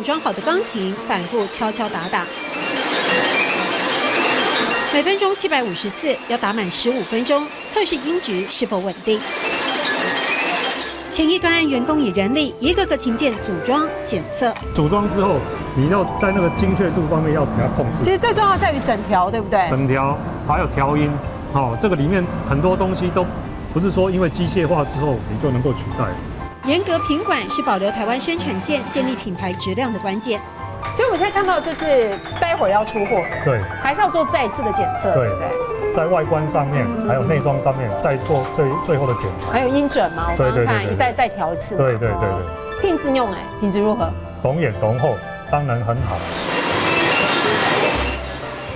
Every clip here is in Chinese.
装好的钢琴反复敲敲打打，每分钟750次，要打满15分钟，测试音质是否稳定。前一端员工以人力一个个琴键组装检测，组装之后，你要在那个精确度方面要给它控制。其实最重要在于整条，对不对？整条还有调音，这个里面很多东西都不是说因为机械化之后你就能够取代。严格品管是保留台湾生产线、建立品牌质量的关键。所以我现在看到这是待会儿要出货，对，还是要做再次的检测，对不对？在外观上面还有内装上面再做最后的检查。还有音准嘛，我刚刚看再调一次。对。品质用品质如何？懂眼懂后，当然很好。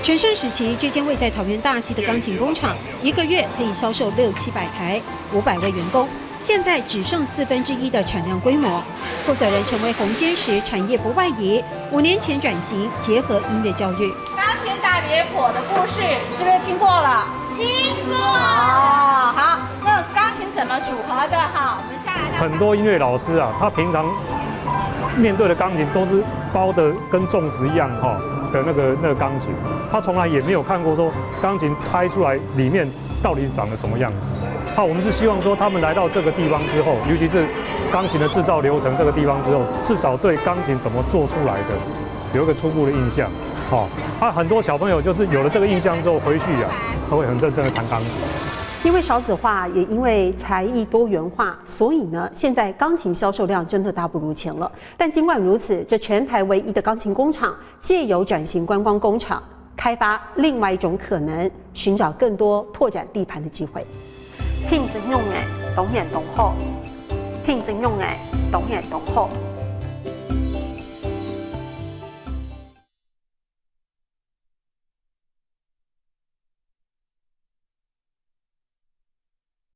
全盛时期，这间位在桃园大溪的钢琴工厂，一个月可以销售600-700台，500位员工。现在只剩1/4的产量规模。负责人成为红尖石产业不外移，5年前转型，结合音乐教育。钢琴打别火的故事，是不是听过了？听过。哦，好，那钢琴怎么组合的？好，我们下来。很多音乐老师啊，他平常面对的钢琴都是包的跟粽子一样的那个钢琴，他从来也没有看过说钢琴拆出来里面到底长得什么样子。我们是希望说他们来到这个地方之后，尤其是钢琴的制造流程这个地方之后，至少对钢琴怎么做出来的有一个初步的印象。很多小朋友就是有了这个印象之后回去他会很认真的弹钢琴。因为少子化，也因为才艺多元化，所以呢，现在钢琴销售量真的大不如前了。但尽管如此，这全台唯一的钢琴工厂，借由转型观光工厂，开发另外一种可能，寻找更多拓展地盘的机会。品质用懂眼懂后，品质用懂眼懂后。